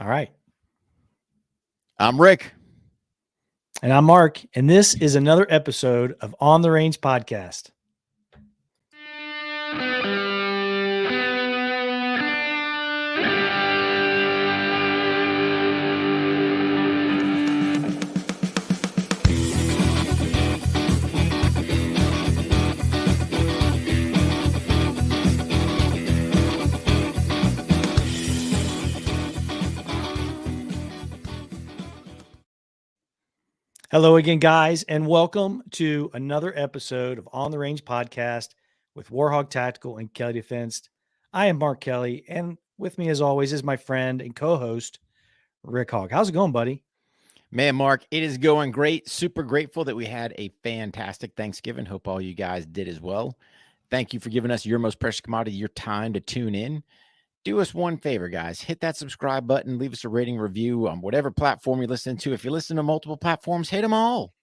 All right. I'm Rick. And I'm Mark. And this is another episode of On the Range Podcast. Hello again, guys, and welcome to another episode of On the Range Podcast with Hogg Tactical and Kelley Defense. I am Mark Kelley, and with me, as always, is my friend and co-host, Rick Hogg. How's it going, buddy? Man, Mark, it is going great. Super grateful that we had a fantastic Thanksgiving. Hope all you guys did as well. Thank you for giving us your most precious commodity, your time to tune in. Do us one favor, guys. Hit that subscribe button. Leave us a rating review on whatever platform you're listening to. If you listen to multiple platforms, hit them all.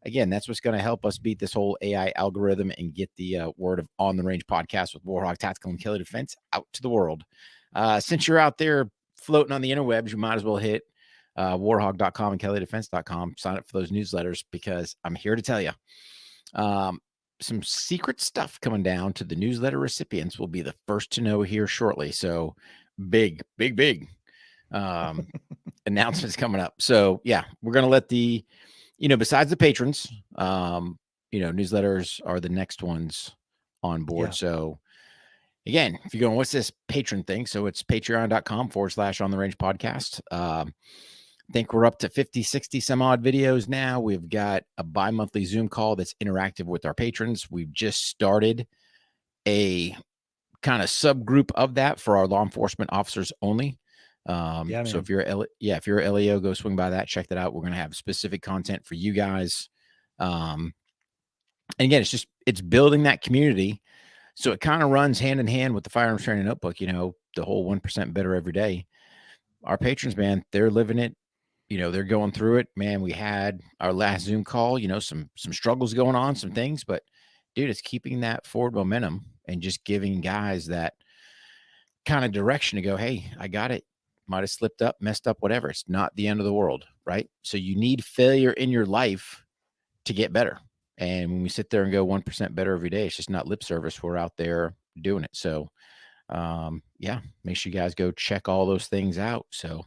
Again, that's what's going to help us beat this whole AI algorithm and get the word of On the Range podcast with Hogg Tactical and Kelley Defense out to the world. Since you're out there floating on the interwebs, you might as well hit warhog.com and kellydefense.com. Sign up for those newsletters because I'm here to tell you some secret stuff coming down to the newsletter recipients will be the first to know here shortly. So big announcements coming up. So yeah, we're going to let besides the patrons, newsletters are the next ones on board. Yeah. So again, if you're going, what's this patron thing? So it's patreon.com/on the range podcast. I think we're up to 50, 60 some odd videos now. We've got a bi-monthly Zoom call that's interactive with our patrons. We've just started a kind of subgroup of that for our law enforcement officers only. So if you're a LEO, go swing by that, check that out. We're going to have specific content for you guys. And again, it's building that community. So it kind of runs hand in hand with the firearms training notebook, the whole 1% better every day. Our patrons, man, they're living it. They're going through it, man. We had our last Zoom call, some struggles going on, some things, but dude, it's keeping that forward momentum and just giving guys that kind of direction to go, hey, I got it. Might have slipped up, messed up, whatever. It's not the end of the world, right? So you need failure in your life to get better. And when we sit there and go 1% better every day, it's just not lip service. We're out there doing it. So, make sure you guys go check all those things out. So,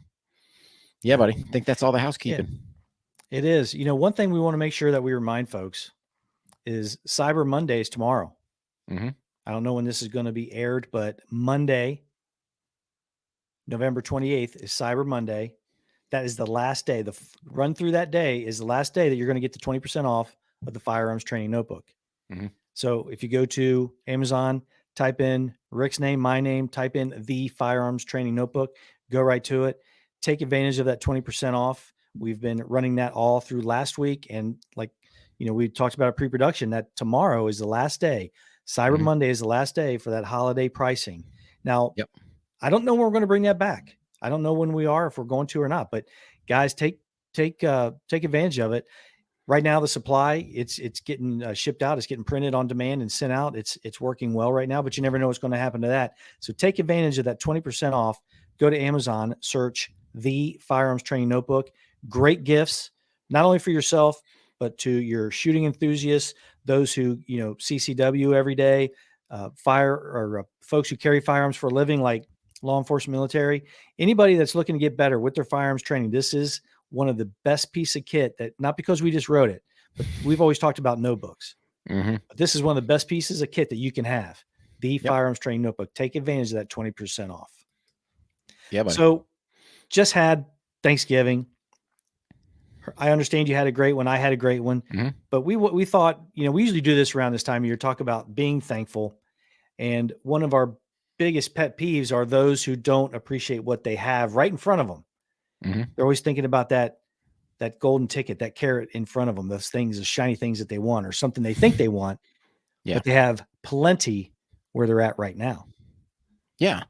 yeah, buddy. I think that's all the housekeeping. Yeah, it is. One thing we want to make sure that we remind folks is Cyber Monday is tomorrow. Mm-hmm. I don't know when this is going to be aired, but Monday, November 28th is Cyber Monday. That is the last day. The run through that day is the last day that you're going to get the 20% off of the firearms training notebook. Mm-hmm. So if you go to Amazon, type in Rick's name, my name, type in the firearms training notebook, go right to it. Take advantage of that 20% off. We've been running that all through last week. And we talked about a pre-production that tomorrow is the last day. Cyber Monday is the last day for that holiday pricing. Now, I don't know when we're going to bring that back. I don't know when we are, if we're going to or not, but guys, take advantage of it. Right now, the supply, it's getting shipped out. It's getting printed on demand and sent out. It's working well right now, but you never know what's going to happen to that. So take advantage of that 20% off. Go to Amazon, search the firearms training notebook. Great gifts, not only for yourself, but to your shooting enthusiasts, those who, CCW every day, folks who carry firearms for a living, like law enforcement, military, anybody that's looking to get better with their firearms training. This is one of the best piece of kit that, not because we just wrote it, but we've always talked about notebooks. Mm-hmm. But this is one of the best pieces of kit that you can have. The firearms training notebook. Take advantage of that 20% off. Yeah, buddy. So just had Thanksgiving. I understand you had a great one. I had a great one, but we thought, we usually do this around this time of year, talk about being thankful. And one of our biggest pet peeves are those who don't appreciate what they have right in front of them. Mm-hmm. They're always thinking about that golden ticket, that carrot in front of them, those things, the shiny things that they want, or something they think they want, but they have plenty where they're at right now. Yeah.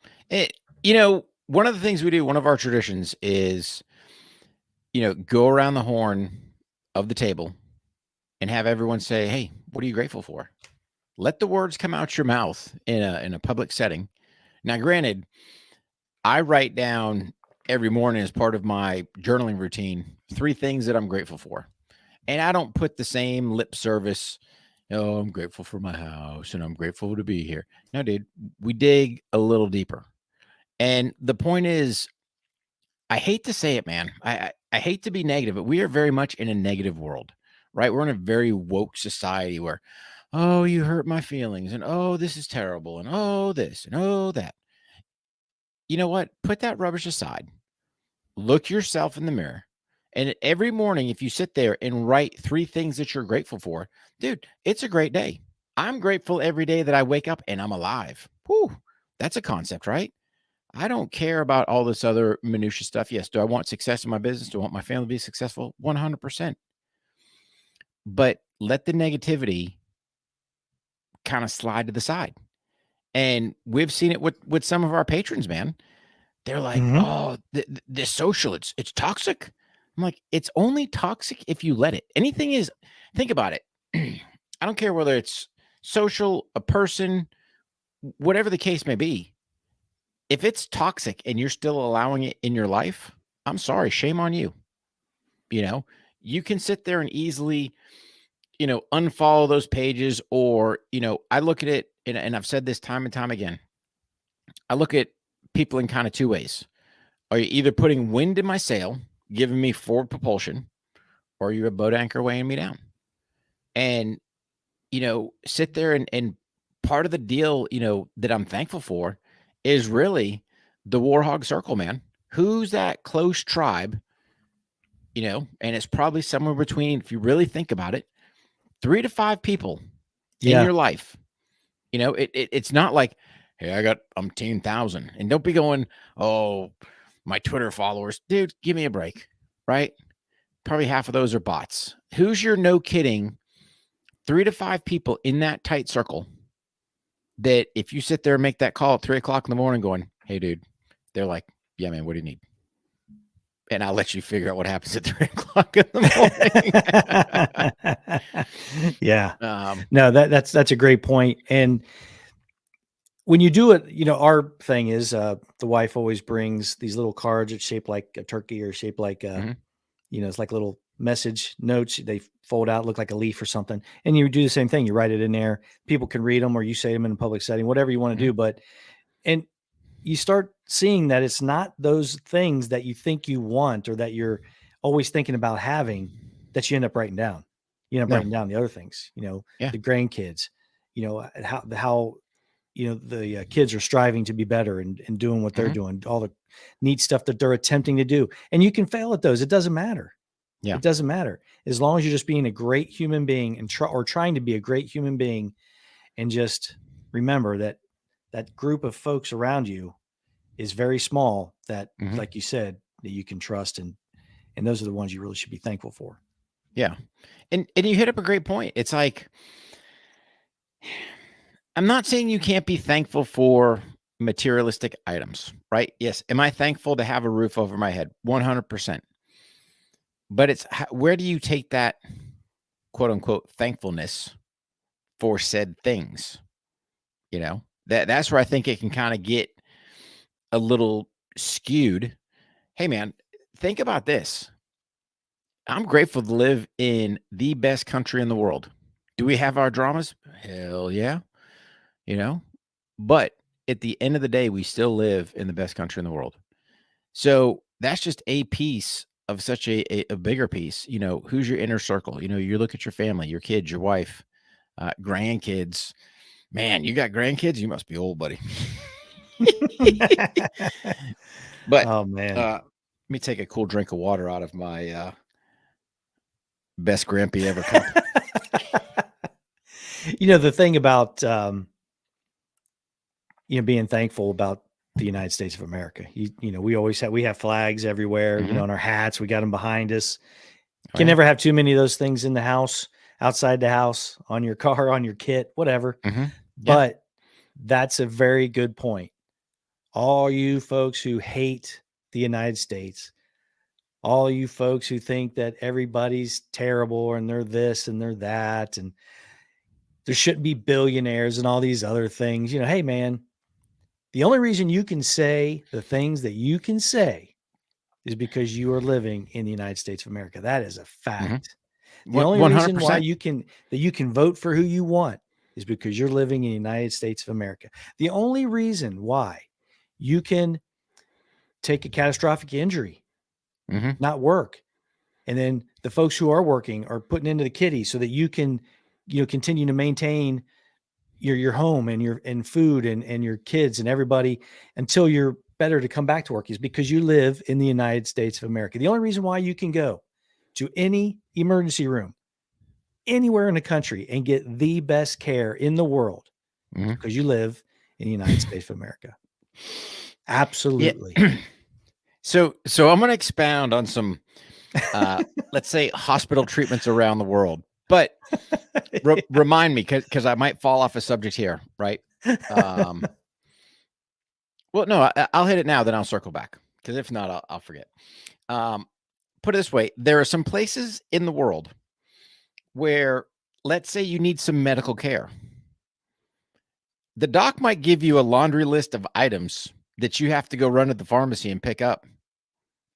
One of the things we do, one of our traditions is, go around the horn of the table and have everyone say, hey, what are you grateful for? Let the words come out your mouth in a public setting. Now, granted, I write down every morning as part of my journaling routine 3 things that I'm grateful for. And I don't put the same lip service, oh, I'm grateful for my house and I'm grateful to be here. No, dude, we dig a little deeper. And the point is, I hate to say it, man. I hate to be negative, but we are very much in a negative world, right? We're in a very woke society where, oh, you hurt my feelings, and oh, this is terrible, and oh, this, and oh, that. You know what? Put that rubbish aside. Look yourself in the mirror. And every morning, if you sit there and write 3 things that you're grateful for, dude, it's a great day. I'm grateful every day that I wake up and I'm alive. Whew, that's a concept, right? I don't care about all this other minutia stuff. Yes. Do I want success in my business? Do I want my family to be successful? 100%. But let the negativity kind of slide to the side. And we've seen it with some of our patrons, man. They're like, oh, the social, it's toxic. I'm like, it's only toxic if you let it. Anything is, think about it. I don't care whether it's social, a person, whatever the case may be. If it's toxic and you're still allowing it in your life, I'm sorry, shame on you. You know, you can sit there and easily, unfollow those pages, or, I look at it, and I've said this time and time again. I look at people in kind of 2 ways. Are you either putting wind in my sail, giving me forward propulsion, or are you a boat anchor weighing me down? And, sit there and part of the deal, that I'm thankful for is really the War Hog circle, man. Who's that close tribe, and it's probably somewhere between, if you really think about it, 3 to 5 people in your life. It's not like, hey, I got 10,000. And don't be going, oh, my Twitter followers. Dude, give me a break, right? Probably half of those are bots. Who's your no kidding 3 to 5 people in that tight circle that if you sit there and make that call at 3 o'clock in the morning going, hey, dude, they're like, yeah, man, what do you need? And I'll let you figure out what happens at 3 o'clock in the morning. Yeah. No, that's a great point. And when you do it, our thing is the wife always brings these little cards that shape like a turkey or shape like it's like little message notes. They fold out, look like a leaf or something. And you do the same thing. You write it in there. People can read them, or you say them in a public setting, whatever you want to do. And you start seeing that it's not those things that you think you want or that you're always thinking about having that you end up writing down. You end up writing down the other things, the grandkids, how the kids are striving to be better and doing what they're doing, all the neat stuff that they're attempting to do. And you can fail at those. It doesn't matter. Yeah. It doesn't matter. As long as you're just being a great human being and trying to be a great human being, and just remember that group of folks around you is very small, that like you said, that you can trust. And those are the ones you really should be thankful for. Yeah. And you hit up a great point. It's like, I'm not saying you can't be thankful for materialistic items, right? Yes. Am I thankful to have a roof over my head? 100%. But it's, where do you take that quote unquote thankfulness for said things? That's where I think it can kind of get a little skewed. Hey man, think about this. I'm grateful to live in the best country in the world. Do we have our dramas? Hell yeah. But at the end of the day, we still live in the best country in the world. So that's just a piece of such a bigger piece. Who's your inner circle? You look at your family, your kids, your wife, grandkids. Man, you got grandkids? You must be old, buddy. But oh man, let me take a cool drink of water out of my best Grampy ever cup. The thing about being thankful about the United States of America. We have flags everywhere, on our hats. We got them behind us. Can never have too many of those things in the house, outside the house, on your car, on your kit, whatever. But that's a very good point. All you folks who hate the United States, all you folks who think that everybody's terrible and they're this and they're that, and there shouldn't be billionaires and all these other things, hey man, the only reason you can say the things that you can say is because you are living in the United States of America. That is a fact. The only reason why 100%. you can vote for who you want is because you're living in the United States of America. The only reason why you can take a catastrophic injury, not work, and then the folks who are working are putting into the kitty so that you can, continue to maintain your home and food and your kids and everybody until you're better to come back to work is because you live in the United States of America. The only reason why you can go to any emergency room anywhere in the country and get the best care in the world because you live in the United States of America. Absolutely. Yeah. So I'm going to expound on some, let's say, hospital treatments around the world, but remind me because I might fall off a subject here, right? Well, no, I'll hit it now, then I'll circle back because if not, I'll forget. Put it this way. There are some places in the world where, let's say you need some medical care. The doc might give you a laundry list of items that you have to go run to the pharmacy and pick up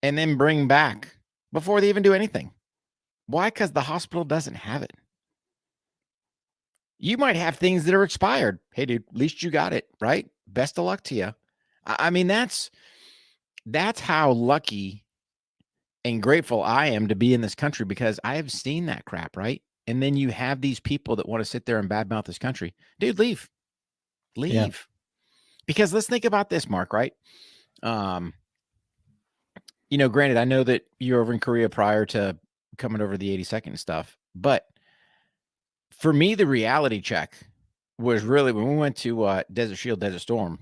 and then bring back before they even do anything. Why? Because the hospital doesn't have it. You might have things that are expired. Hey, dude, at least you got it, right? Best of luck to you. I mean, that's how lucky and grateful I am to be in this country because I have seen that crap, right? And then you have these people that want to sit there and badmouth this country. Dude, leave. Yeah. Because let's think about this, Mark, right? Granted, I know that you're over in Korea prior to coming over to the 82nd and stuff, but for me, the reality check was really when we went to Desert Shield, Desert Storm,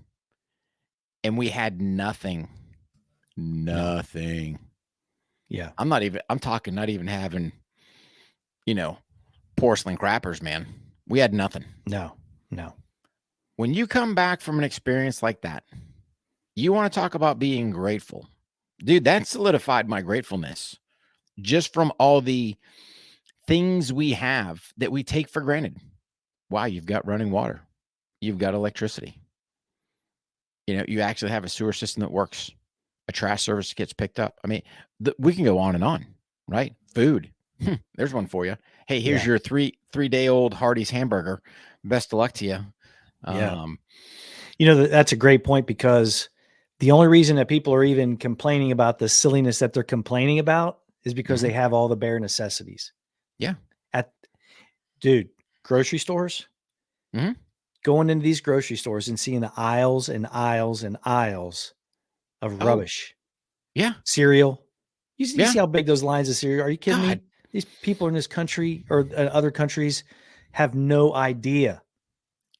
and we had nothing. Yeah. I'm talking not even having, porcelain crappers, man. We had nothing. No. When you come back from an experience like that, you want to talk about being grateful. Dude, that solidified my gratefulness just from all the things we have that we take for granted. Wow, you've got running water. You've got electricity. You actually have a sewer system that works. A trash service that gets picked up. I mean, we can go on and on, right? Food. There's one for you. Hey, here's your three-day-old Hardee's hamburger. Best of luck to you. That's a great point because the only reason that people are even complaining about the silliness that they're complaining about is because they have all the bare necessities. Yeah. Grocery stores, going into these grocery stores and seeing the aisles and aisles and aisles of rubbish. Yeah. Cereal. You see how big those lines of cereal are? You kidding me? These people in this country or other countries have no idea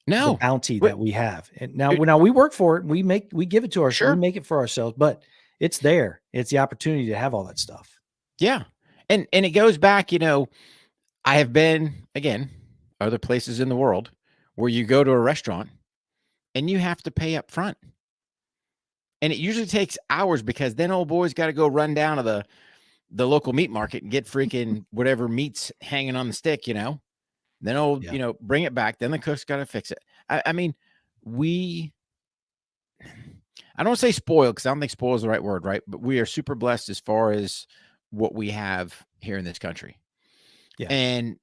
the bounty that we have. And now we work for it. We give it to ourselves. Sure. We make it for ourselves, but it's there. It's the opportunity to have all that stuff. Yeah. And it goes back, I have been, again, other places in the world where you go to a restaurant and you have to pay up front. And it usually takes hours because then old boy's got to go run down to the local meat market and get freaking whatever meat's hanging on the stick, Then bring it back. Then the cook's got to fix it. I mean, I don't want to say spoiled because I don't think spoiled is the right word, right? But we are super blessed as far as what we have here in this country. Yeah. And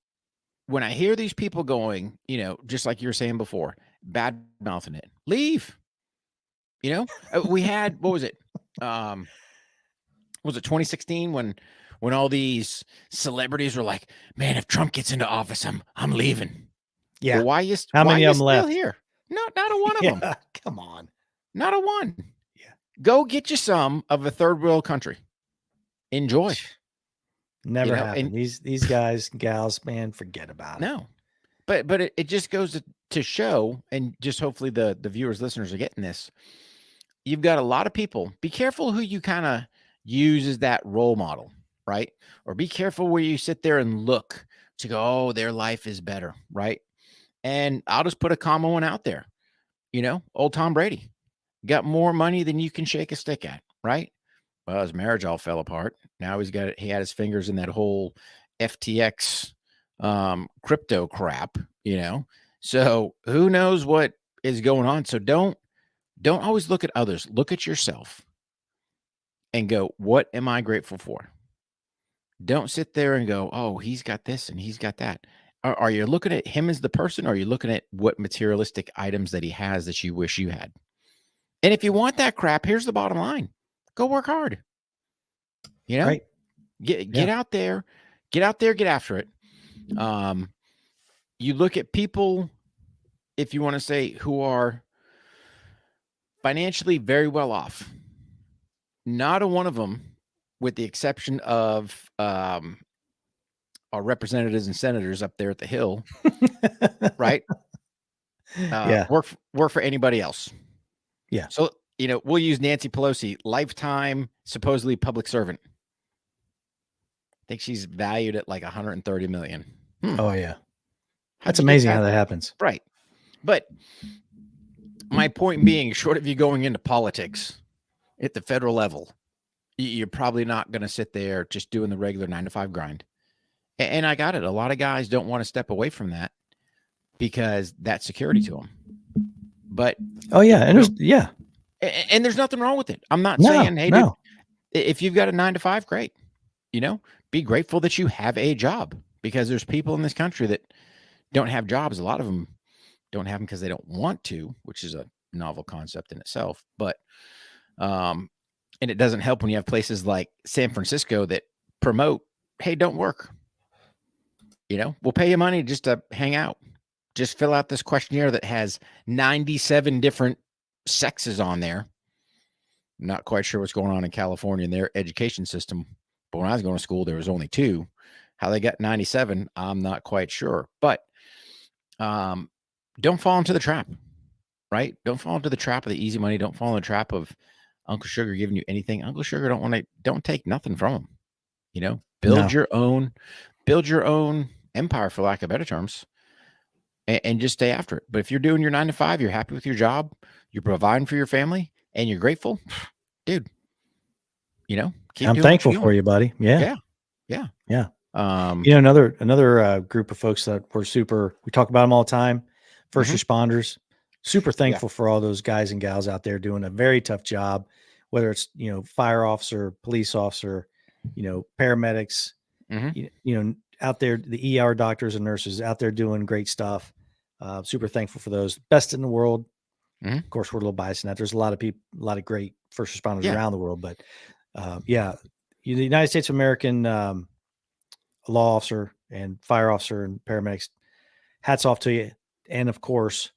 when I hear these people going, just like you were saying before, bad mouthing it, leave. We had, what was it? Was it 2016 when all these celebrities were like, man, if Trump gets into office, I'm leaving. Yeah. Well, how many of them left here? Not a one of them. Come on. Not a one. Yeah. Go get you some of a third world country. Enjoy. Never happened. These guys, gals, man, forget about it. No. But it just goes to show, and just hopefully the viewers, listeners are getting this. You've got a lot of people. Be careful who you kind of use as that role model, right? Or be careful where you sit there and look to go, oh, their life is better, right? And I'll just put a common one out there. Old Tom Brady got more money than you can shake a stick at, right? Well, his marriage all fell apart. Now he had his fingers in that whole FTX crypto crap, So who knows what is going on? So don't always look at others. Look at yourself. and go, what am I grateful for? Don't sit there and go, oh, he's got this and he's got that. Are you looking at him as the person, or are you looking at what materialistic items that he has that you wish you had? And if you want that crap, here's the bottom line. Go work hard. You know, Right. get out there, get after it. You look at people, if you want to say, who are financially very well off. Not a one of them, with the exception of our representatives and senators up there at the Hill, right? Work for anybody else. Yeah. So, we'll use Nancy Pelosi, lifetime, supposedly public servant. I think she's valued at like 130 million. Oh yeah. That's amazing how that happens. Right. But my point being, short of you going into politics at the federal level, you're probably not going to sit there just doing the regular 9-to-5 grind. And I got it. A lot of guys don't want to step away from that because that's security to them. But and there's nothing wrong with it. I'm not saying, hey, dude, if you've got a 9-to-5, great. Be grateful that you have a job, because there's people in this country that don't have jobs. A lot of them don't have them because they don't want to, which is a novel concept in itself. But and it doesn't help when you have places like San Francisco that promote, hey, don't work. We'll pay you money just to hang out. Just fill out this questionnaire that has 97 different sexes on there. I'm not quite sure what's going on in California in their education system. But when I was going to school, there was only 2. How they got 97, I'm not quite sure. But don't fall into the trap, right? Don't fall into the trap of the easy money. Don't fall in the trap of Uncle Sugar giving you anything. Uncle Sugar don't take nothing from him. Build your own empire, for lack of better terms, and just stay after it. But if you're doing your 9-to-5, you're happy with your job, you're providing for your family, and you're grateful, dude, keep I'm thankful for you, buddy. Yeah. Another group of folks that we talk about them all the time, first responders, super thankful for all those guys and gals out there doing a very tough job, whether it's, fire officer, police officer, paramedics, out there, the ER doctors and nurses out there doing great stuff. Super thankful for those. Best in the world. Of course, we're a little biased in that. There's a lot of people, a lot of great first responders around the world, but the United States of American law officer and fire officer and paramedics, hats off to you. And of course,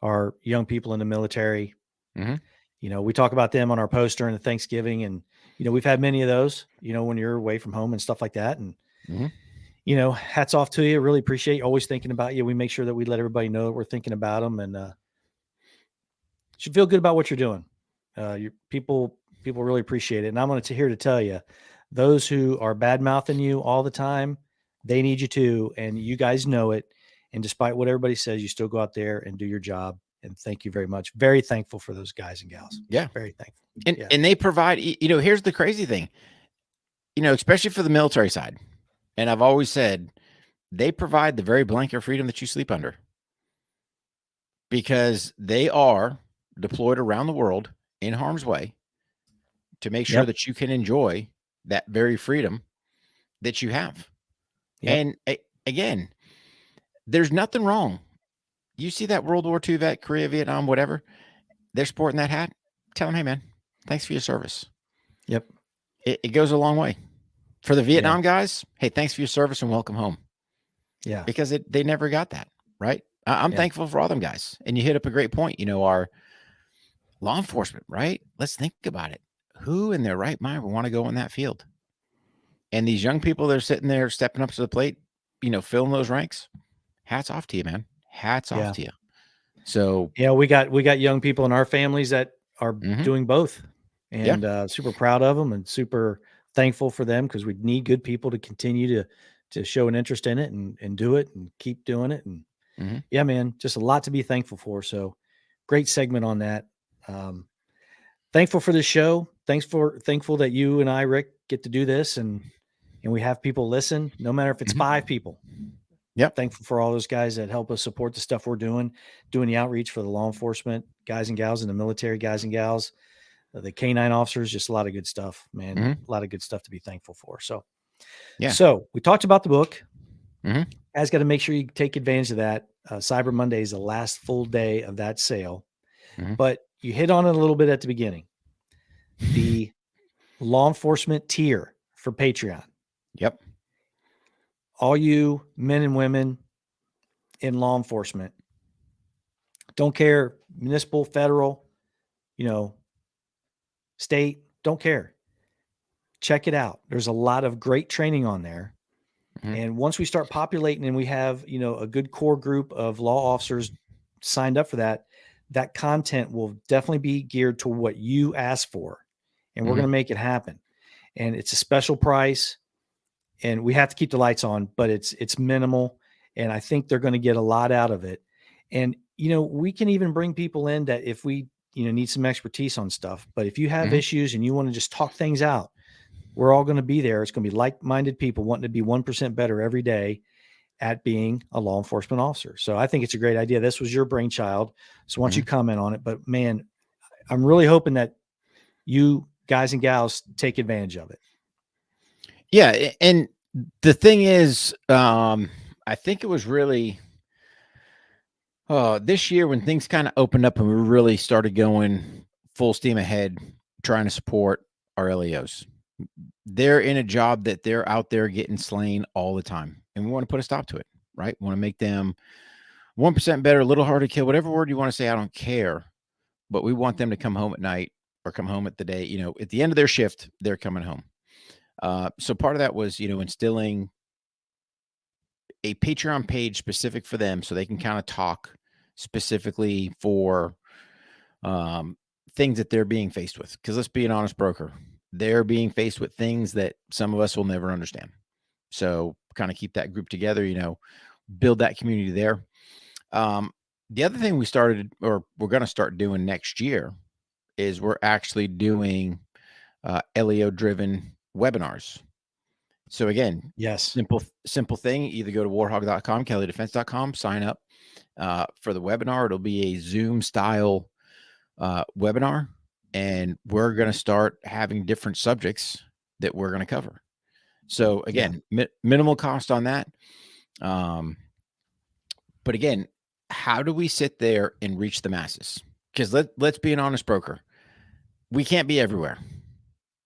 our young people in the military. We talk about them on our post during the Thanksgiving, and we've had many of those, when you're away from home and stuff like that. And hats off to you. Really appreciate you, always thinking about you. We make sure that we let everybody know that we're thinking about them, and should feel good about what you're doing. Your people really appreciate it. And I'm here to tell you, those who are bad mouthing you all the time, they need you too. And you guys know it. And despite what everybody says, you still go out there and do your job. And thank you very much. Very thankful for those guys and gals. Yeah. Very thankful. And they provide, here's the crazy thing, especially for the military side. And I've always said, they provide the very blanket of freedom that you sleep under, because they are deployed around the world in harm's way to make sure that you can enjoy that very freedom that you have. And again, there's nothing wrong. You see that World War II vet, Korea, Vietnam, whatever, they're sporting that hat. Tell them, hey man, thanks for your service. Yep. It goes a long way. For the Vietnam guys, hey, thanks for your service and welcome home. Yeah. Because they never got that, right? I'm thankful for all them guys. And you hit up a great point. Our law enforcement, right? Let's think about it. Who in their right mind would want to go in that field? And these young people that are sitting there stepping up to the plate, filling those ranks, hats off to you, man. Hats off to you. So we got young people in our families that are doing both, and super proud of them and super thankful for them, because we need good people to continue to show an interest in it and do it and keep doing it. And yeah, man, just a lot to be thankful for. So great segment on that. Thankful for this show. Thankful that you and I, Rick, get to do this, and we have people listen, no matter if it's 5 people. Yep. Thankful for all those guys that help us support the stuff we're doing the outreach for the law enforcement guys and gals, and the military guys and gals. the canine officers, just a lot of good stuff, man. Mhm. A lot of good stuff to be thankful for. So, Yeah. so we talked about the book. Mhm. Guys, got to make sure you take advantage of that. Cyber Monday is the last full day of that sale, Mhm. but you hit on it a little bit at the beginning. The law enforcement tier for Patreon. Yep. All you men and women in law enforcement, don't care, municipal, federal, state, don't care. Check it out. There's a lot of great training on there. Mhm. And once we start populating and we have, a good core group of law officers signed up for that, that content will definitely be geared to what you ask for. And we're Mhm. going to make it happen. And it's a special price and we have to keep the lights on, but it's minimal. And I think they're going to get a lot out of it. And, we can even bring people in that if we, need some expertise on stuff, but if you have Mhm. issues and you want to just talk things out, we're all going to be there. It's going to be like-minded people wanting to be 1% better every day at being a law enforcement officer. So I think it's a great idea. This was your brainchild. So why don't you Mhm. comment on it? But man, I'm really hoping that you guys and gals take advantage of it. Yeah, and the thing is, I think it was really this year when things kind of opened up and we really started going full steam ahead, trying to support our LEOs. They're in a job that they're out there getting slain all the time, and we want to put a stop to it, right? We want to make them 1% better, a little harder to kill, whatever word you want to say. I don't care, but we want them to come home at night or come home at the day. At the end of their shift, they're coming home. So part of that was, instilling a Patreon page specific for them so they can kind of talk specifically for things that they're being faced with. Because let's be an honest broker, they're being faced with things that some of us will never understand. So kind of keep that group together, build that community there. The other thing we started or we're going to start doing next year is we're actually doing LEO driven webinars. So again, Yes. simple thing. Either go to warhog.com, kelleydefense.com, sign up for the webinar. It'll be a Zoom style webinar, and we're going to start having different subjects that we're going to cover. So again, minimal cost on that. But again, how do we sit there and reach the masses? Because let's be an honest broker. We can't be everywhere,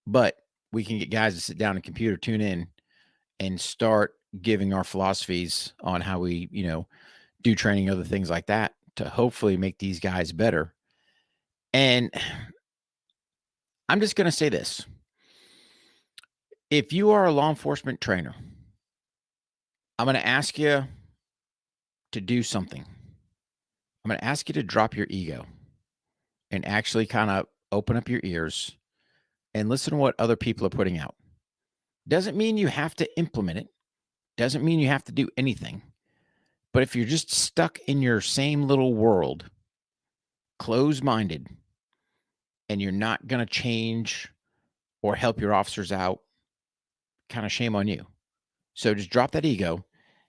but we can get guys to sit down and computer tune in and start giving our philosophies on how we, do training, other things like that to hopefully make these guys better. And I'm just going to say this. If you are a law enforcement trainer, I'm going to ask you to do something. I'm going to ask you to drop your ego and actually kind of open up your ears and listen to what other people are putting out. Doesn't mean you have to implement it. Doesn't mean you have to do anything. But if you're just stuck in your same little world, closed-minded, and you're not going to change or help your officers out, kind of shame on you. So just drop that ego.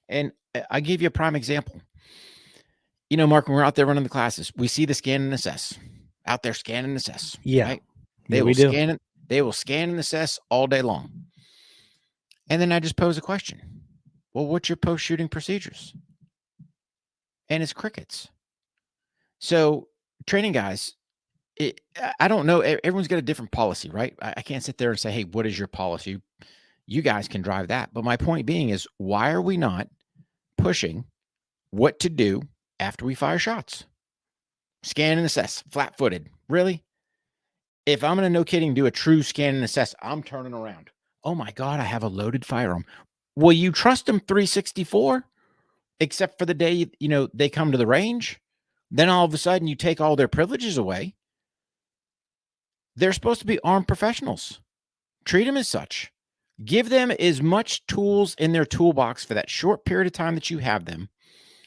And I give you a prime example. Mark, when we're out there running the classes, we see the scan and assess out there, scan and assess. Yeah. Right? Yeah, we do. They will scan and assess all day long. And then I just pose a question. Well, what's your post-shooting procedures? And it's crickets. So training guys, I don't know. Everyone's got a different policy, right? I can't sit there and say, hey, what is your policy? You guys can drive that. But my point being is, why are we not pushing what to do after we fire shots? Scan and assess, flat-footed. Really? If I'm going to, no kidding, do a true scan and assess, I'm turning around. Oh my God, I have a loaded firearm. Will you trust them 364? Except for the day, they come to the range? Then all of a sudden you take all their privileges away. They're supposed to be armed professionals. Treat them as such. Give them as much tools in their toolbox for that short period of time that you have them,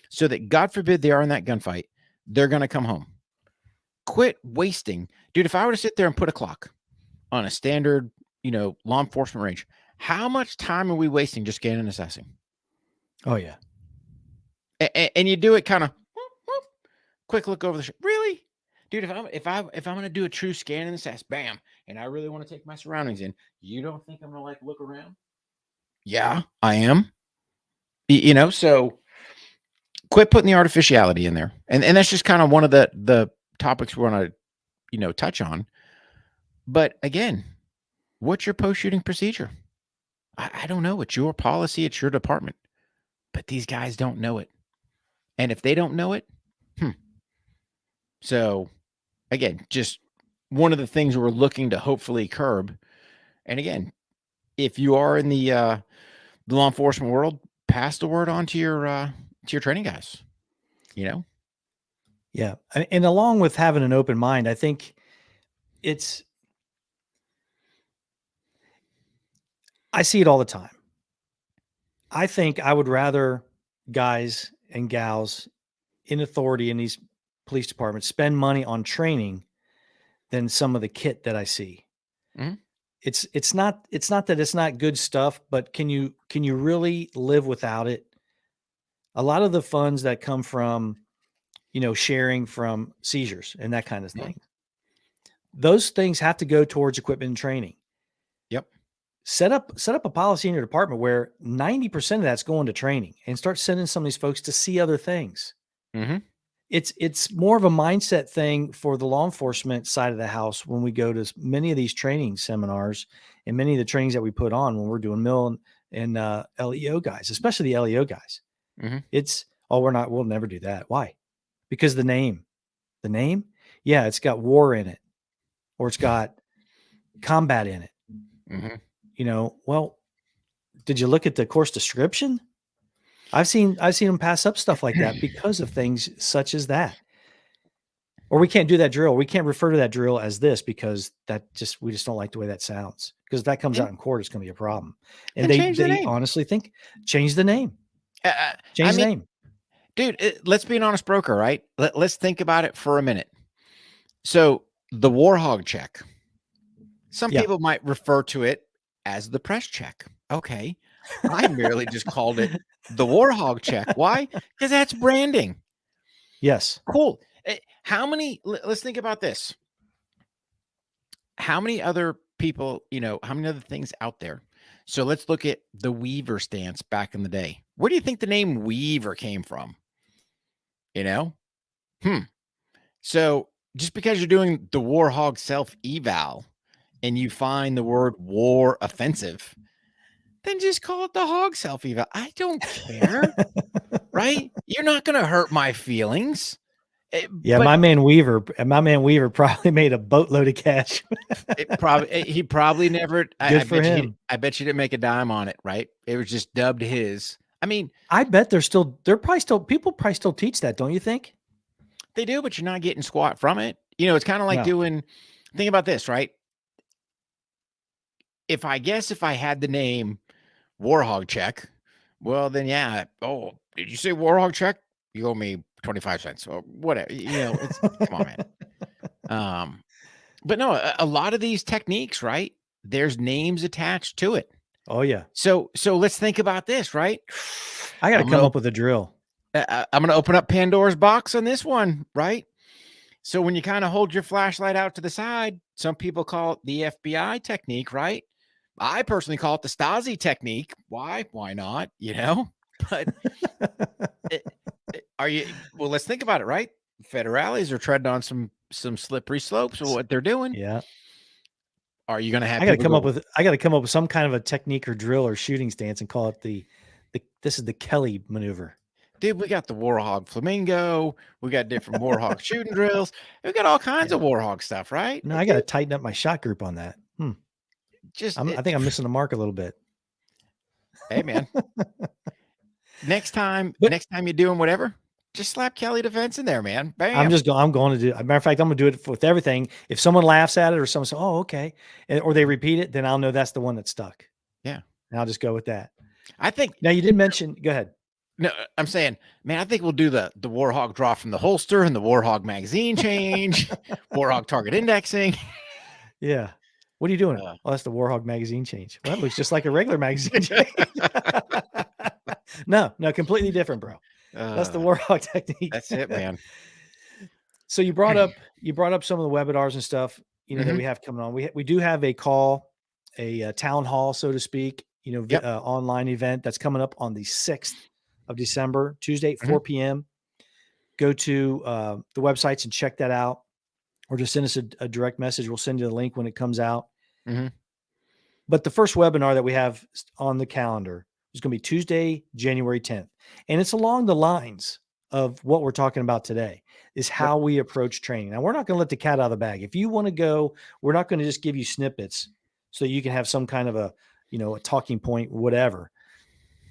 so that, God forbid, they are in that gunfight, they're going to come home. Quit wasting. Dude, if I were to sit there and put a clock on a standard, law enforcement range, how much time are we wasting just scanning and assessing? Oh, yeah. And you do it kind of quick look over the Really? dude, if I'm gonna do a true scan in this ass, bam, and I really want to take my surroundings in, you don't think I'm gonna like look around? Yeah, I am. So quit putting the artificiality in there. And that's just kind of one of the topics we want to, touch on. But again, what's your post-shooting procedure? I don't know. It's your policy, it's your department. But these guys don't know it. And if they don't know it, So again, just one of the things we're looking to hopefully curb. And again, if you are in the law enforcement world, pass the word on to your training guys. Yeah. And along with having an open mind, I think I see it all the time. I think I would rather guys and gals in authority in these police departments spend money on training than some of the kit that I see. Mhm. It's not that it's not good stuff, but can you really live without it? A lot of the funds that come from, sharing from seizures and that kind of Yeah. thing, those things have to go towards equipment and training. Yep. Set up a policy in your department where 90% of that's going to training, and start sending some of these folks to see other things. Mm-hmm. It's more of a mindset thing for the law enforcement side of the house when we go to many of these training seminars and many of the trainings that we put on when we're doing mill and LEO guys, especially the LEO guys. Mm-hmm. It's, we'll never do that. Why? Because the name, yeah, it's got war in it, or it's got combat in it. Mm-hmm. Well, did you look at the course description? I've seen them pass up stuff like that because of things such as that. Or we can't do that drill. We can't refer to that drill as this because we just don't like the way that sounds. Because if that comes out in court, it's going to be a problem. And they honestly think, change the name. Change the name. Dude, let's be an honest broker, right? Let's think about it for a minute. So the war hog check, some people might refer to it as the press check. Okay. I merely just called it the war hog check. Why? Because that's branding. Yes. Cool. Let's think about this. How many other people, how many other things out there? So let's look at the Weaver stance back in the day. Where do you think the name Weaver came from? So just because you're doing the war hog self eval and you find the word war offensive, then just call it the hog self eval. I don't care. Right? You're not going to hurt my feelings. Yeah, my man Weaver probably made a boatload of cash. He probably never. Good for him. I bet you didn't make a dime on it, right? It was just dubbed his. I mean, I bet people probably still teach that, don't you think? They do, but you're not getting squat from it. It's kind of like think about this, right? If I had the name Warhog check, well then, yeah. Oh, did you say Warhog check? You owe me 25 cents or whatever. Come on, man. But no, a lot of these techniques, right? There's names attached to it. Oh yeah. So let's think about this, right? I got to come up with a drill. I'm going to open up Pandora's box on this one, right? So when you kind of hold your flashlight out to the side, some people call it the FBI technique, right? I personally call it the Stasi technique. Why? Why not? But let's think about it, right? Federales are treading on some slippery slopes of what they're doing. Yeah. Are you going to have? I got to come up with some kind of a technique or drill or shooting stance and call it this is the Kelley maneuver. Dude, we got the Warhog Flamingo. We got different Warhog shooting drills. We got all kinds of Warhog stuff, right? No, I got to tighten up my shot group on that. I think I'm missing the mark a little bit. Hey, man. Next time you're doing whatever, just slap Kelley Defense in there, man. Bam. I'm going to do. As a matter of fact, I'm going to do it with everything. If someone laughs at it or someone says, "Oh, okay," or they repeat it, then I'll know that's the one that stuck. Yeah, and I'll just go with that. I think. Now you did mention. Go ahead. No, I'm saying, man, I think we'll do the Warhog draw from the holster and the Warhog magazine change, Warhog target indexing. Yeah. What are you doing? That's the Warhog magazine change. Well, that looks just like a regular magazine change. No, completely different, bro. That's the Warhog technique. That's it, man. So you brought up some of the webinars and stuff, that we have coming on. We do have a call, a town hall, so to speak, Yep. online event that's coming up on the 6th of December, Tuesday, Mhm. 4 p.m. Go to the websites and check that out, or just send us a direct message. We'll send you the link when it comes out. Mhm. But the first webinar that we have on the calendar is going to be Tuesday, January 10th. And it's along the lines of what we're talking about today, is Yep. how we approach training. Now, we're not going to let the cat out of the bag. If you want to go, we're not going to just give you snippets so you can have some kind of a talking point, whatever.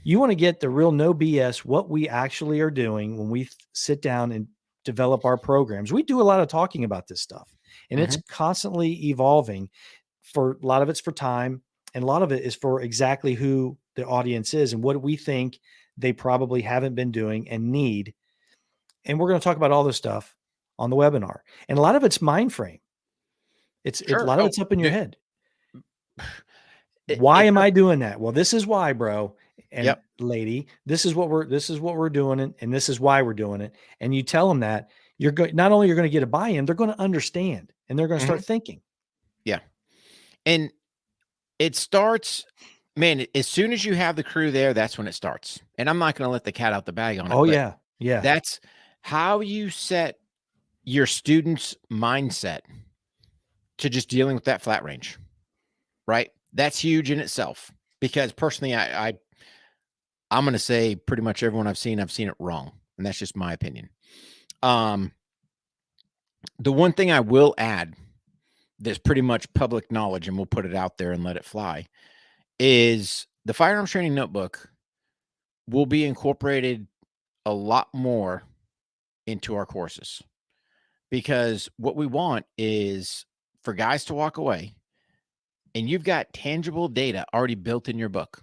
You want to get the real no BS, what we actually are doing when we sit down and develop our programs. We do a lot of talking about this stuff, and it's Mhm. constantly evolving. For a lot of it's for time, and a lot of it is for exactly who the audience is and what we think they probably haven't been doing and need. And we're going to talk about all this stuff on the webinar. And a lot of it's mind frame. A Sure. lot of Oh, it's up in your head. it, Why it's am a- I doing that? Well, this is why, bro and yep. lady. This is what we're doing, and this is why we're doing it. And you tell them that, you're going, not only you're going to get a buy-in, they're going to understand, and they're going to Mhm. start thinking. Yeah. And it starts, man, as soon as you have the crew there, that's when it starts. And I'm not going to let the cat out the bag on it, Oh but yeah. Yeah. that's how you set your students' mindset to just dealing with that flat range, right? That's huge in itself. Because personally, I'm going to say pretty much everyone I've seen it wrong, and that's just my opinion. The one thing I will add, that's pretty much public knowledge, and we'll put it out there and let it fly, is the firearms training notebook will be incorporated a lot more into our courses, because what we want is for guys to walk away and you've got tangible data already built in your book.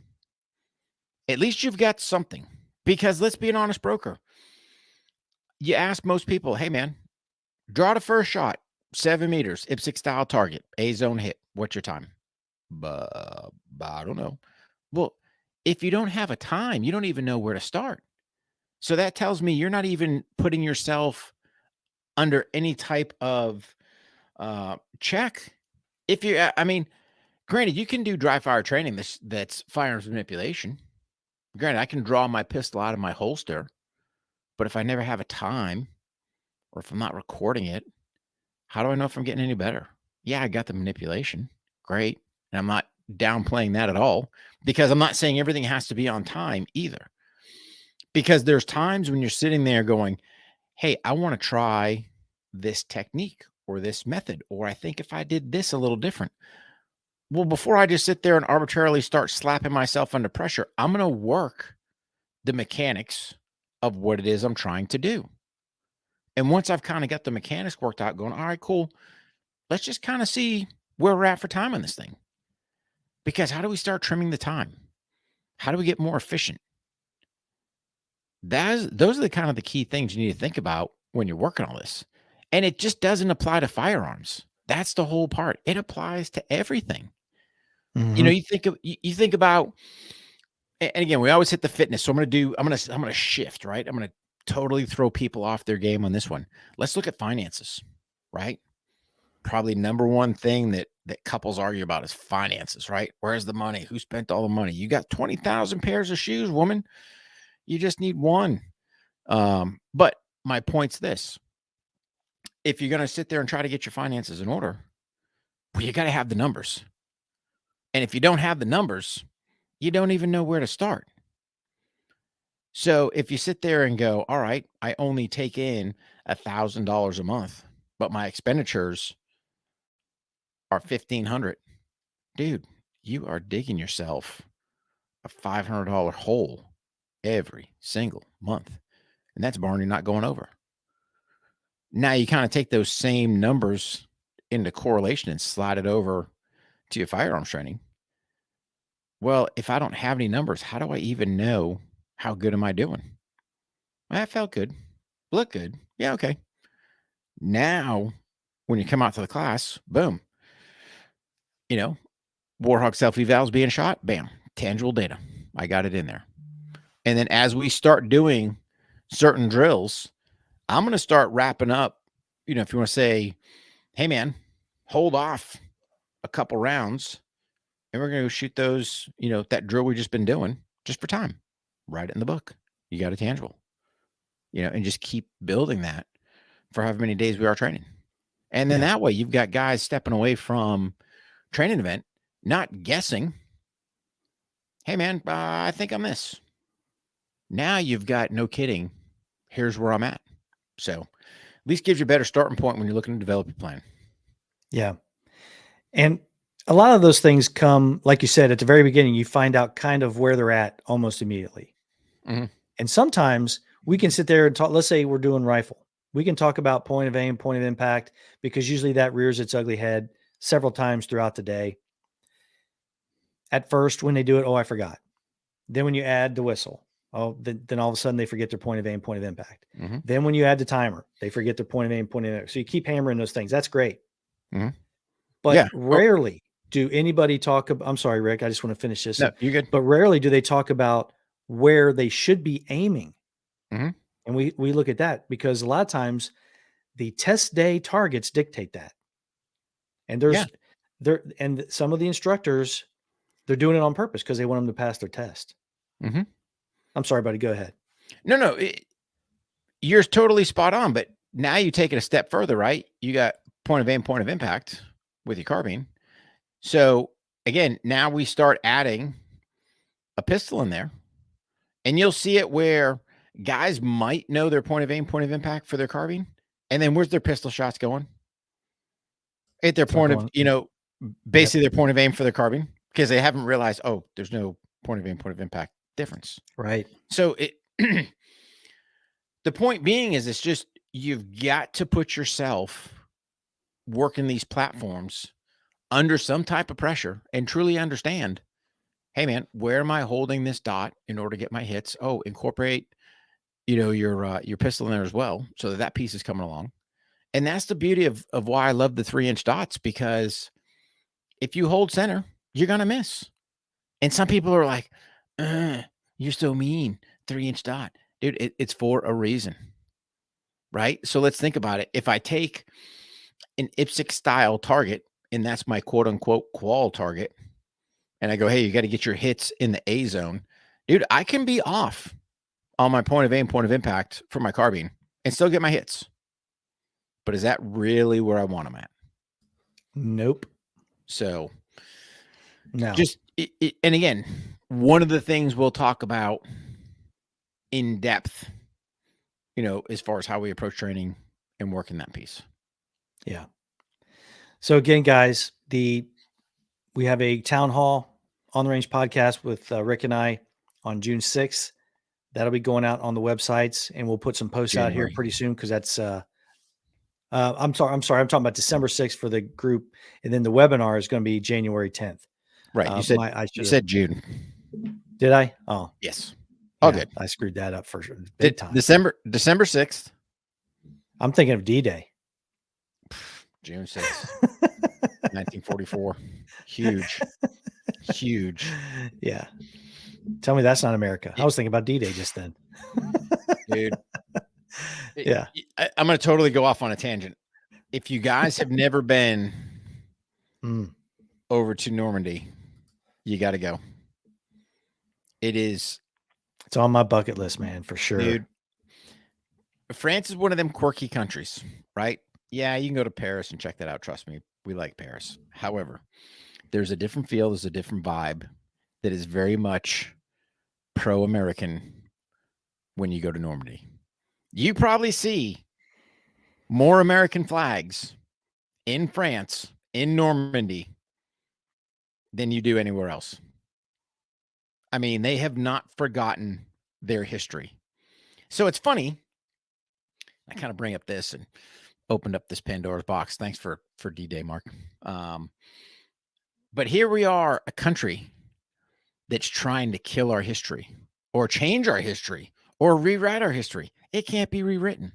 At least you've got something, because let's be an honest broker. You ask most people, hey man, draw the first shot, 7 meters, IPSC style target, A zone hit. What's your time? I don't know. Well, if you don't have a time, you don't even know where to start. So that tells me you're not even putting yourself under any type of check. If you, I mean, granted, you can do dry fire training that's firearms manipulation. Granted, I can draw my pistol out of my holster, but if I never have a time, or if I'm not recording it, how do I know if I'm getting any better? Yeah, I got the manipulation. Great. And I'm not downplaying that at all, because I'm not saying everything has to be on time either. Because there's times when you're sitting there going, hey, I want to try this technique or this method, or I think if I did this a little different. Well, before I just sit there and arbitrarily start slapping myself under pressure, I'm going to work the mechanics of what it is I'm trying to do. And once I've kind of got the mechanics worked out, going, all right, cool, let's just kind of see where we're at for time on this thing. Because how do we start trimming the time? How do we get more efficient? Those are the kind of the key things you need to think about when you're working on this. And it just doesn't apply to firearms. That's the whole part. It applies to everything. Mm-hmm. You think about, and again, we always hit the fitness. So I'm going to shift, right? I'm going to totally throw people off their game on this one. Let's look at finances, right? Probably number one thing that couples argue about is finances, right? Where's the money? Who spent all the money? You got 20,000 pairs of shoes, woman. You just need one. But my point's this: if you're going to sit there and try to get your finances in order, well, you got to have the numbers. And if you don't have the numbers, you don't even know where to start. So if you sit there and go, all right, I only take in $1,000 a month, but my expenditures are 1,500, dude, you are digging yourself a $500 hole every single month. And that's barring you're not going over. Now you kind of take those same numbers into correlation and slide it over to your firearms training. Well, if I don't have any numbers, how do I even know how good am I doing? Well, that felt good. Look good. Yeah, okay. Now, when you come out to the class, boom, Warhawk self-evals being shot, bam, tangible data. I got it in there. And then as we start doing certain drills, I'm going to start wrapping up if you want to say, hey man, hold off a couple rounds and we're going to go shoot those, that drill we've just been doing just for time, write it in the book. You got a tangible, and just keep building that for however many days we are training. And then that way you've got guys stepping away from training event, not guessing, hey man, I think I'm this. Now you've got, no kidding, here's where I'm at. So at least gives you a better starting point when you're looking to develop your plan. Yeah. And a lot of those things come, like you said, at the very beginning, you find out kind of where they're at almost immediately. Mm-hmm. And sometimes we can sit there and talk, let's say we're doing rifle. We can talk about point of aim, point of impact, because usually that rears its ugly head several times throughout the day. At first, when they do it, oh, I forgot. Then when you add the whistle, then all of a sudden they forget their point of aim, point of impact. Mm-hmm. Then when you add the timer, they forget their point of aim, point of impact. So you keep hammering those things. That's great. Mm-hmm. But rarely do anybody talk about, I'm sorry, Rick, I just want to finish this. No, you're good. But rarely do they talk about where they should be aiming. Mm-hmm. And we look at that because a lot of times the test day targets dictate that. And and some of the instructors, they're doing it on purpose because they want them to pass their test. Mm-hmm. I'm sorry, buddy. Go ahead. No, you're totally spot on. But now you take it a step further, right? You got point of aim, point of impact with your carbine. So again, now we start adding a pistol in there, and you'll see it where guys might know their point of aim, point of impact for their carbine, and then where's their pistol shots going? At their point of, basically their point of aim for their carbine, because they haven't realized, oh, there's no point of aim, point of impact difference. Right. So the point being is, it's just, you've got to put yourself working these platforms under some type of pressure and truly understand, hey man, where am I holding this dot in order to get my hits? Oh, incorporate, your pistol in there as well, so that piece is coming along. And that's the beauty of why I love the 3-inch dots, because if you hold center, you're going to miss. And some people are like, you're so mean, 3-inch dot. Dude, it's for a reason, right? So let's think about it. If I take an IPSC style target, and that's my quote unquote qual target, and I go, hey, you got to get your hits in the A zone, dude, I can be off on my point of aim, point of impact for my carbine and still get my hits. But is that really where I want them at? Nope. So no. Just, and again, one of the things we'll talk about in depth, as far as how we approach training and working that piece. Yeah. So again, guys, we have a town hall on the range podcast with Rick and I on June 6th. That'll be going out on the websites, and we'll put some posts out here pretty soon. Cause that's, I'm sorry. I'm talking about December 6th for the group. And then the webinar is going to be January 10th. Right. You said June. Did I? Oh, yes. All good. I screwed that up for sure. Big time. December 6th. I'm thinking of D-Day. June 6th, 1944. Huge. Yeah. Tell me that's not America. I was thinking about D-Day just then. Dude. Yeah. I'm going to totally go off on a tangent. If you guys have never been over to Normandy, you got to go. It's on my bucket list, man, for sure. Dude, France is one of them quirky countries, right? Yeah, you can go to Paris and check that out. Trust me, we like Paris. However, there's a different feel, there's a different vibe that is very much pro-American when you go to Normandy. You probably see more American flags in France, in Normandy, than you do anywhere else. I mean, they have not forgotten their history. So it's funny. I kind of bring up this and opened up this Pandora's box. Thanks for D-Day, Mark. But here we are, a country that's trying to kill our history or change our history or rewrite our history. It can't be rewritten.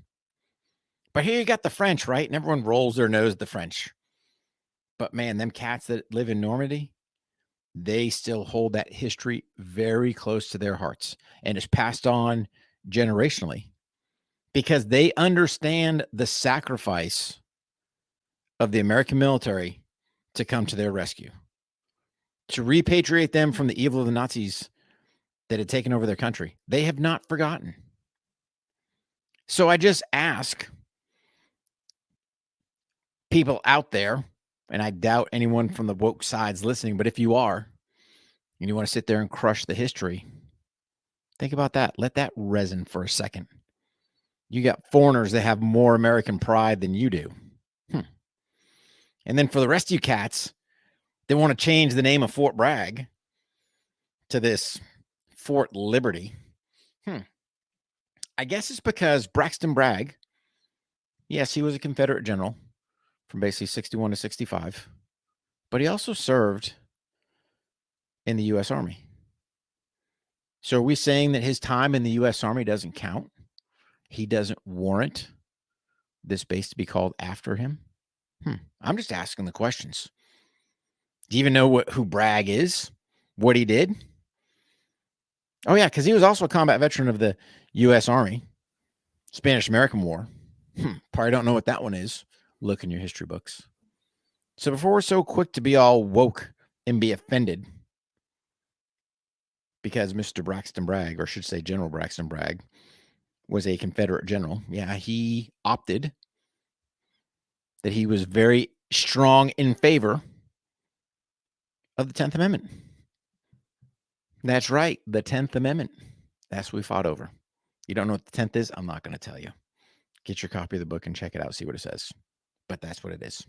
But here you got the French, right? And everyone rolls their nose at the French. But man, them cats that live in Normandy, they still hold that history very close to their hearts, and it's passed on generationally because they understand the sacrifice of the American military to come to their rescue, to repatriate them from the evil of the Nazis that had taken over their country. They have not forgotten. So I just ask people out there, and I doubt anyone from the woke side's listening, but if you are, and you want to sit there and crush the history, think about that. Let that resonate for a second. You got foreigners that have more American pride than you do. And then for the rest of you cats, they want to change the name of Fort Bragg to this Fort Liberty. I guess it's because Braxton Bragg, yes, he was a Confederate general from basically 61 to 65, but he also served in the U.S. Army. So are we saying that his time in the U.S. Army doesn't count? He doesn't warrant this base to be called after him? I'm just asking the questions. Do you even know who Bragg is? What he did? Oh, yeah, because he was also a combat veteran of the U.S. Army, Spanish-American War. Probably don't know what that one is. Look in your history books. So before we're so quick to be all woke and be offended because Mr. Braxton Bragg, or I should say General Braxton Bragg, was a Confederate general. Yeah, he opted that he was very strong in favor of the 10th Amendment. That's right, the 10th Amendment. That's what we fought over. You don't know what the 10th is? I'm not going to tell you. Get your copy of the book and check it out, see what it says. But that's what it is.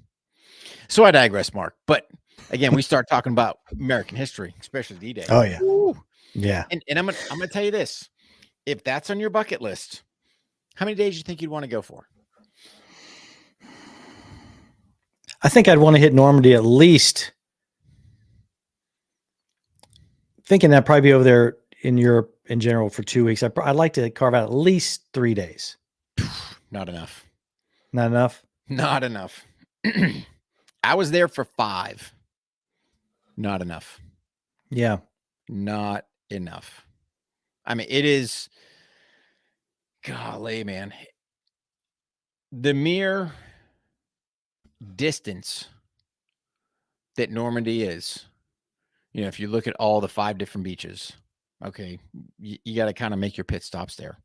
So I digress, Mark. But again, we start talking about American history, especially D-Day. Oh, yeah. Woo. Yeah. And I'm gonna tell you this. If that's on your bucket list, how many days do you think you'd want to go for? I think I'd want to hit Normandy at least. Thinking I'd probably be over there in Europe in general for 2 weeks. I'd like to carve out at least 3 days. Not enough. Not enough? Not enough. I was there for 5. Not enough. Yeah. Not enough. I mean, it is, golly, man. The mere distance that Normandy is, if you look at all the 5 different beaches, okay, you got to kind of make your pit stops there.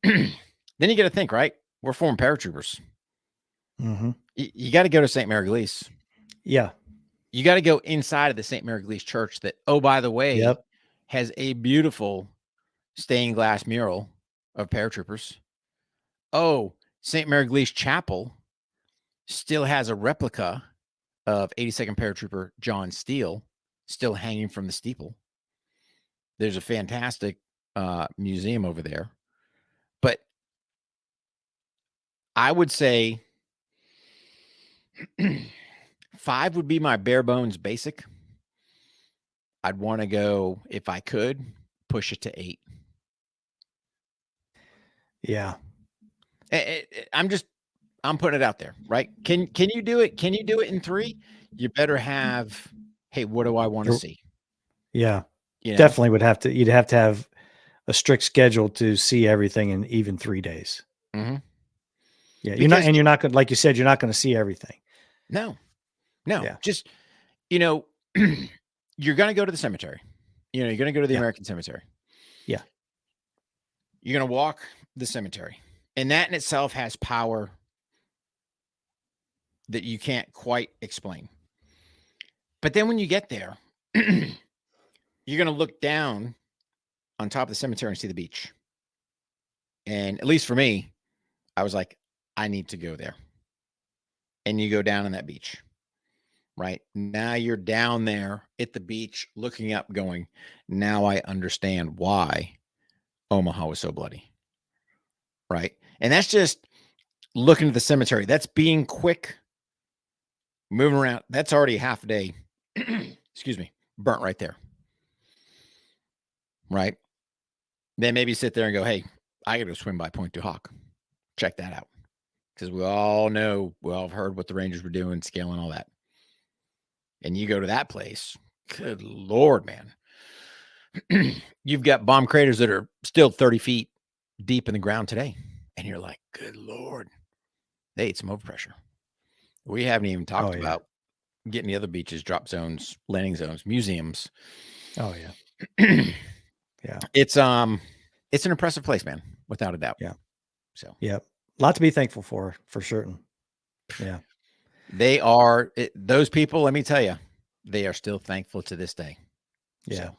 Then you got to think, right? We're former paratroopers. Mm-hmm. You got to go to St. Mary-Galise. Yeah. You got to go inside of the St. Mary-Galise church that, oh, by the way, has a beautiful stained glass mural of paratroopers. Oh, St. Mary-Galise Chapel still has a replica of 82nd Paratrooper John Steele still hanging from the steeple. There's a fantastic museum over there. But I would say 5 would be my bare bones basic. I'd want to go, if I could, push it to 8. Yeah. I'm putting it out there, right? Can you do it? Can you do it in 3? You better have, hey, what do I want to see? Yeah. Definitely you'd have to have a strict schedule to see everything in even 3 days. Mm-hmm. Yeah. You're not going to, like you said, you're not going to see everything. No. Yeah. Just, you're going to go to the cemetery. You're going to go to the American cemetery. Yeah. You're going to walk the cemetery. And that in itself has power that you can't quite explain. But then when you get there, you're going to look down on top of the cemetery and see the beach. And at least for me, I was like, I need to go there. And you go down on that beach, right? Now you're down there at the beach looking up going, now I understand why Omaha was so bloody, right? And that's just looking at the cemetery. That's being quick, moving around. That's already half a day, excuse me, burnt right there, right? Then maybe sit there and go, hey, I got to swim by Point du Hoc. Check that out. Because we all have heard what the Rangers were doing, scaling all that. And you go to that place, good Lord, man. You've got bomb craters that are still 30 feet deep in the ground today. and you're like, good Lord, they ate some overpressure. We haven't even talked about getting the other beaches, drop zones, landing zones, museums. Oh yeah. Yeah. It's an impressive place, man, without a doubt. Yeah. So yeah, a lot to be thankful for certain. Yeah. They are those people. Let me tell you, they are still thankful to this day. Yeah. So.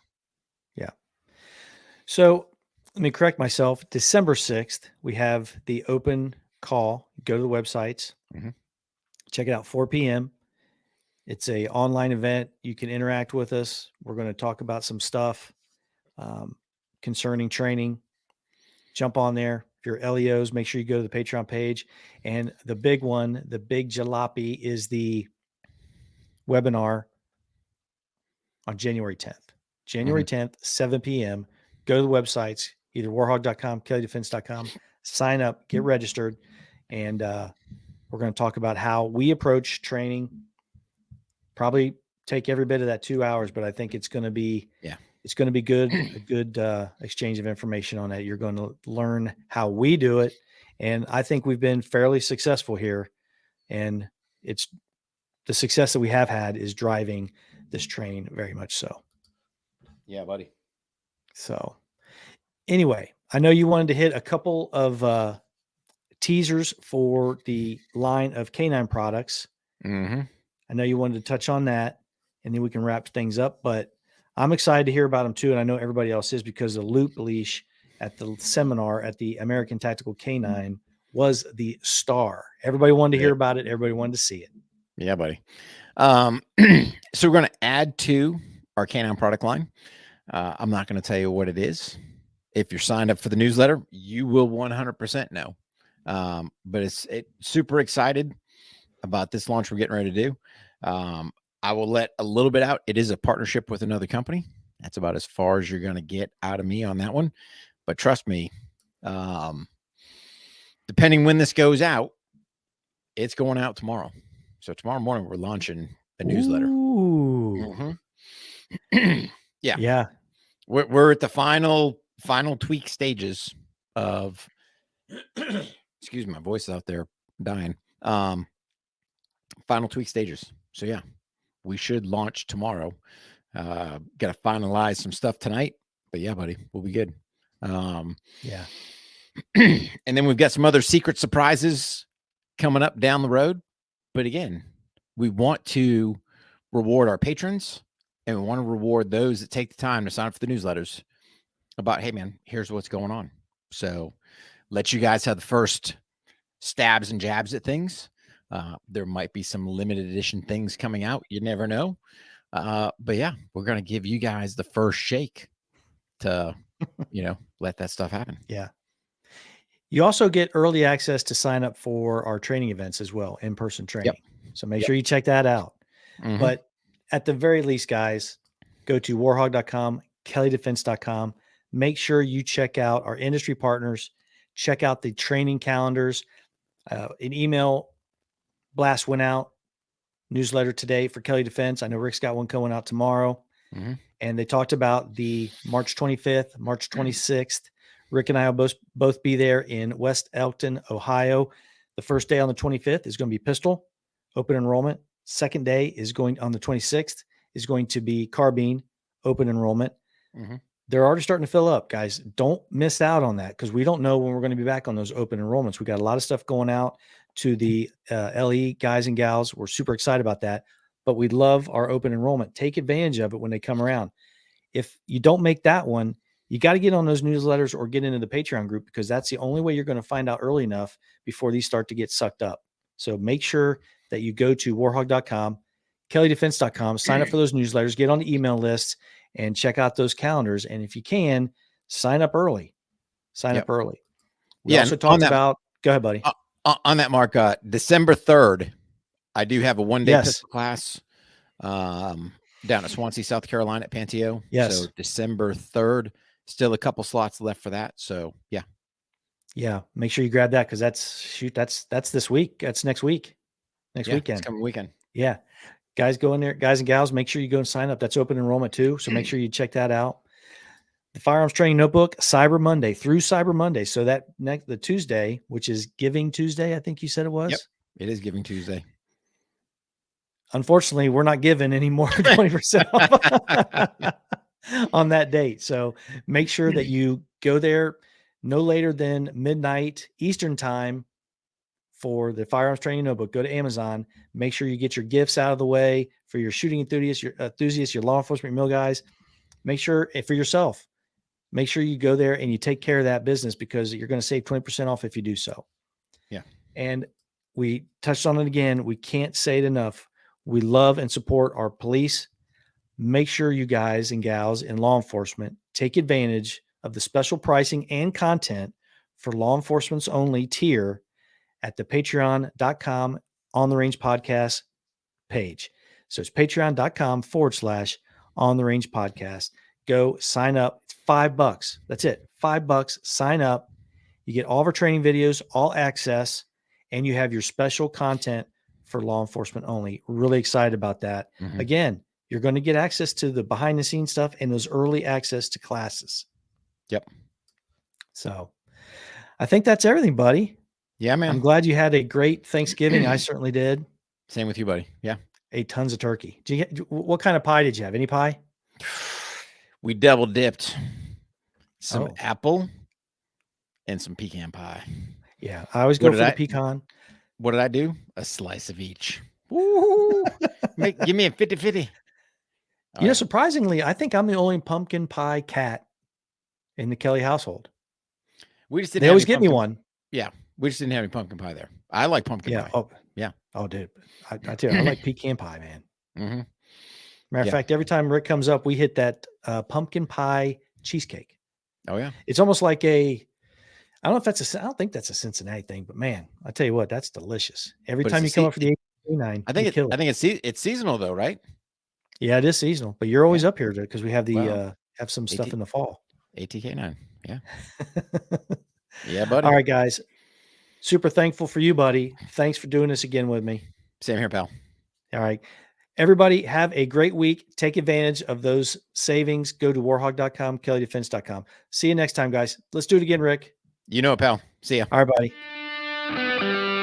Yeah. So let me correct myself. December 6th, we have the open call. Go to the websites, check it out, 4 p.m. It's a online event. You can interact with us. We're going to talk about some stuff concerning training. Jump on there. If you're LEOs, make sure you go to the Patreon page. And the big one, the big jalopy, is the webinar on January 10th. January 10th, 7 p.m. Go to the websites, either warhog.com, kelleydefense.com, sign up, get registered, and we're going to talk about how we approach training. Probably take every bit of that 2 hours, but I think it's going to be it's going to be good, a good exchange of information on that. You're going to learn how we do it, and I think we've been fairly successful here, and it's the success that we have had is driving this train very much so. Yeah, buddy. So anyway, I know you wanted to hit a couple of teasers for the line of canine products. I know you wanted to touch on that, and then we can wrap things up, but I'm excited to hear about them too. And I know everybody else is, because the loop leash at the seminar at the American Tactical Canine was the star. Everybody wanted to hear about it. Everybody wanted to see it. Yeah, buddy. So we're going to add to our canine product line. I'm not going to tell you what it is. If you're signed up for the newsletter, you will 100% know. But it's super excited about this launch we're getting ready to do. I will let a little bit out. It is a partnership with another company. That's about as far as you're going to get out of me on that one. But trust me, depending when this goes out, it's going out tomorrow. So tomorrow morning, we're launching a newsletter. Ooh. Yeah. We're at the final tweak stages of, excuse me, my voice is out there dying. Final tweak stages. So yeah, we should launch tomorrow. Got to finalize some stuff tonight, but yeah, buddy, we'll be good. Yeah. And then we've got some other secret surprises coming up down the road. But again, we want to reward our patrons, and we want to reward those that take the time to sign up for the newsletters about, hey man, here's what's going on. So let you guys have the first stabs and jabs at things. There might be some limited edition things coming out. You never know. But yeah, we're going to give you guys the first shake to, let that stuff happen. Yeah. You also get early access to sign up for our training events as well, in-person training. So make sure you check that out. But at the very least, guys, go to warhog.com, kelleydefense.com. Make sure you check out our industry partners, check out the training calendars. An email blast went out, newsletter today for Kelley Defense. I know Rick's got one going out tomorrow. And they talked about the March 25th, March 26th. Rick and I will both be there in West Elkton, Ohio. The first day on the 25th is going to be pistol, open enrollment. Second day is going on the 26th is going to be carbine, open enrollment. They're already starting to fill up, guys. Don't miss out on that, because we don't know when we're going to be back on those open enrollments. We got a lot of stuff going out to the LE guys and gals. We're super excited about that, but we love our open enrollment. Take advantage of it when they come around. If you don't make that one, you got to get on those newsletters or get into the Patreon group, because that's the only way you're going to find out early enough before these start to get sucked up. So make sure that you go to warhog.com, kelleydefense.com, sign up for those newsletters, get on the email lists, and check out those calendars. And if you can, sign up early. Up early. We also talked about, go ahead, buddy. On that, Mark, December 3rd, I do have a one-day pistol class down at Swansea, South Carolina at Panteo. So December 3rd, still a couple slots left for that. So yeah. Yeah. Make sure you grab that, because that's this week. That's next week. Weekend. It's coming weekend. Yeah. Guys, go in there. Guys and gals, make sure you go and sign up. That's open enrollment too. So make sure you check that out. the Firearms Training Notebook, Cyber Monday through Cyber Monday. So that the Tuesday, which is Giving Tuesday, I think you said it was. Yep. It is Giving Tuesday. Unfortunately, we're not giving any more 20% off on that date. So make sure that you go there no later than midnight Eastern time for the Firearms Training Notebook. Go to Amazon. Make sure you get your gifts out of the way for your shooting enthusiasts, your law enforcement mill guys. Make sure for yourself, make sure you go there and you take care of that business, because you're going to save 20% off if you do so. Yeah. And we touched on it again. We can't say it enough. We love and support our police. Make sure you guys and gals in law enforcement take advantage of the special pricing and content for law enforcement's only tier at the patreon.com On the Range podcast page. So it's patreon.com/On the Range podcast. Go sign up. It's $5. That's it. $5. Sign up. You get all of our training videos, all access, and you have your special content for law enforcement only. Really excited about that. Mhm. Again, you're going to get access to the behind the scenes stuff and those early access to classes. Yep. So I think that's everything, buddy. Yeah, man. I'm glad you had a great Thanksgiving. I certainly did. Same with you, buddy. Yeah. Ate tons of turkey. What kind of pie did you have? Any pie? We double dipped some Oh. apple and some pecan pie. Yeah, I always go for the pecan. What did I do? A slice of each. Woo! Give me a 50-50. You know, surprisingly, I think I'm the only pumpkin pie cat in the Kelley household. We just didn't. They always get me one. Yeah, we just didn't have any pumpkin pie there. I like pumpkin pie. Oh, yeah. Oh, dude, I tell you, I like pecan pie, man. Mm-hmm. Matter of fact, every time Rick comes up, we hit that pumpkin pie cheesecake. Oh yeah, it's almost like I don't think that's a Cincinnati thing, but man, I tell you what, that's delicious. Every time you come up for the 89, I think it's seasonal though, right? Yeah, it is seasonal, but you're always up here because we have have some stuff in the fall. ATK9, yeah. Yeah, buddy. All right, guys. Super thankful for you, buddy. Thanks for doing this again with me. Same here, pal. All right. Everybody have a great week. Take advantage of those savings. Go to warhog.com, kelleydefense.com. See you next time, guys. Let's do it again, Rick. You know it, pal. See ya. All right, buddy.